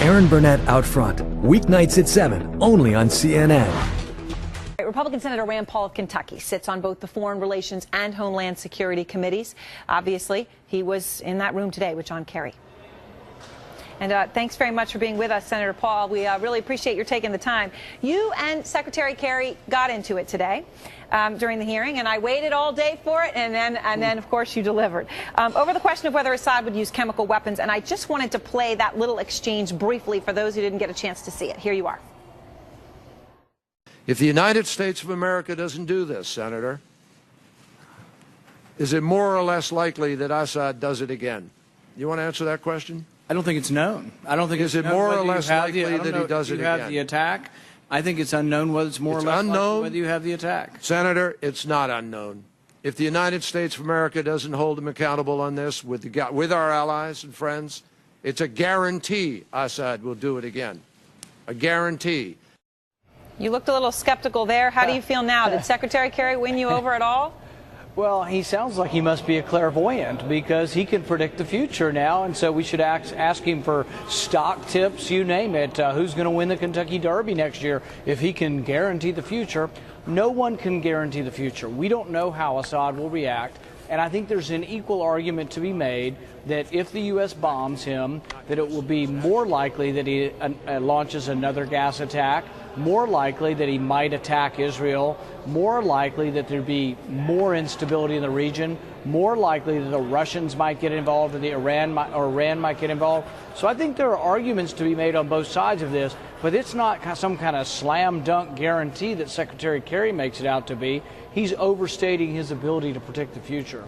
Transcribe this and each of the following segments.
Aaron Burnett Out Front, weeknights at 7, only on CNN. Republican Senator Rand Paul of Kentucky sits on both the Foreign Relations and Homeland Security committees. Obviously, he was in that room today with John Kerry. And thanks very much for being with us, Senator Paul. We really appreciate your taking the time. You and Secretary Kerry got into it today during the hearing, and I waited all day for it, and then of course, you delivered. Over the question of whether Assad would use chemical weapons, and I just wanted to play that little exchange briefly for those who didn't get a chance to see it. Here you are. If the United States of America doesn't do this, Senator, is it more or less likely that Assad does it again? You want to answer that question? I don't think it's known. I don't think is it's it more or less likely that he does it again? You have the attack. I think it's unknown whether it's more or less likely whether you have the attack. Senator, it's not unknown. If the United States of America doesn't hold him accountable on this with our allies and friends, it's a guarantee Assad will do it again. A guarantee. You looked a little skeptical there. How do you feel now? Did Secretary Kerry win you over at all? Well, he sounds like he must be a clairvoyant because he can predict the future now, and so we should ask him for stock tips, you name it. Who's going to win the Kentucky Derby next year if he can guarantee the future? No one can guarantee the future. We don't know how Assad will react, and I think there's an equal argument to be made that if the U.S. bombs him, that it will be more likely that he launches another gas attack, more likely that he might attack Israel, more likely that there'd be more instability in the region, more likely that the Russians might get involved, or Iran might get involved. So I think there are arguments to be made on both sides of this, but it's not some kind of slam dunk guarantee that Secretary Kerry makes it out to be. He's overstating his ability to predict the future.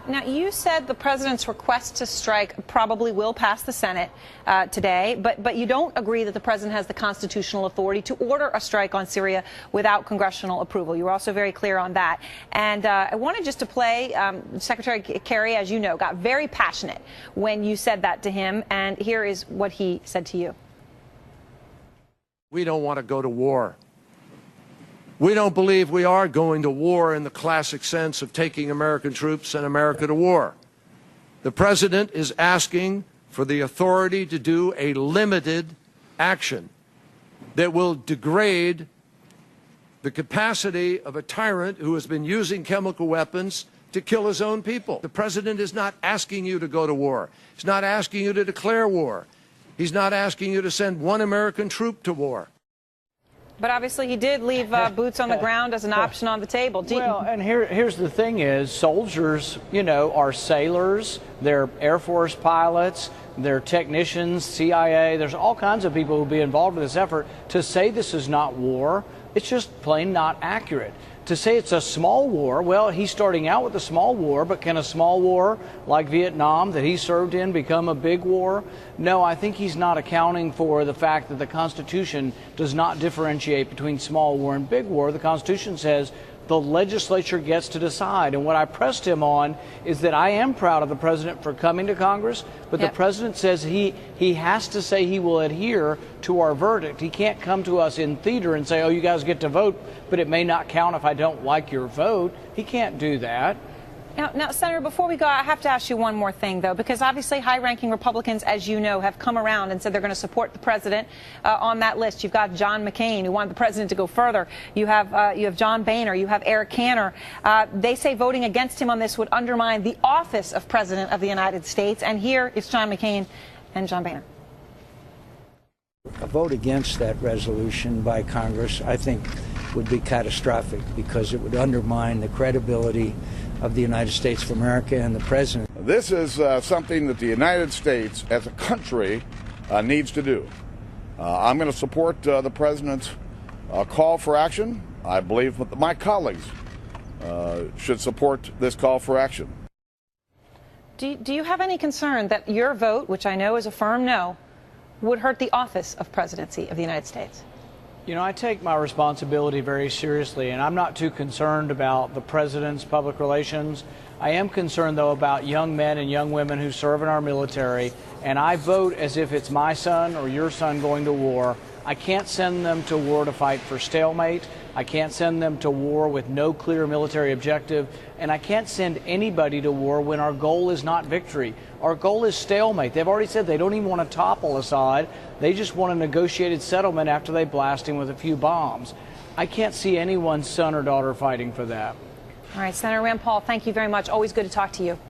Now, you said the president's request to strike probably will pass the Senate today, but you don't agree that the president has the constitutional authority to order a strike on Syria without congressional approval. You were also very clear on that. And I wanted just to play, Secretary Kerry, as you know, got very passionate when you said that to him, and here is what he said to you. We don't want to go to war. We don't believe we are going to war in the classic sense of taking American troops and America to war. The president is asking for the authority to do a limited action that will degrade the capacity of a tyrant who has been using chemical weapons to kill his own people. The president is not asking you to go to war. He's not asking you to declare war. He's not asking you to send one American troop to war. But obviously he did leave boots on the ground as an option on the table. Well, and here's the thing is, soldiers, you know, are sailors, they're Air Force pilots, they're technicians, CIA, there's all kinds of people who will be involved in this effort. To say this is not war, it's just plain not accurate. To say it's a small war, well, he's starting out with a small war, but can a small war like Vietnam that he served in become a big war? No, I think he's not accounting for the fact that the Constitution does not differentiate between small war and big war. The Constitution says the legislature gets to decide. And what I pressed him on is that I am proud of the president for coming to Congress, but the president says he has to say he will adhere to our verdict. He can't come to us in theater and say, oh, you guys get to vote, but it may not count if I don't like your vote. He can't do that. Now, Senator, before we go, I have to ask you one more thing, though, because obviously high-ranking Republicans, as you know, have come around and said they're going to support the president on that list. You've got John McCain, who wanted the president to go further. You have John Boehner. You have Eric Cantor. They say voting against him on this would undermine the office of President of the United States. And here is John McCain and John Boehner. A vote against that resolution by Congress, I think, would be catastrophic because it would undermine the credibility of the United States of America and the president. This is something that the United States as a country needs to do. I'm going to support the president's call for action. I believe that my colleagues should support this call for action. Do you have any concern that your vote, which I know is a firm no, would hurt the office of presidency of the United States? You know, I take my responsibility very seriously, and I'm not too concerned about the president's public relations. I am concerned, though, about young men and young women who serve in our military, and I vote as if it's my son or your son going to war. I can't send them to war to fight for stalemate. I can't send them to war with no clear military objective. And I can't send anybody to war when our goal is not victory. Our goal is stalemate. They've already said they don't even want to topple Assad. They just want a negotiated settlement after they blast him with a few bombs. I can't see anyone's son or daughter fighting for that. All right, Senator Rand Paul, thank you very much. Always good to talk to you.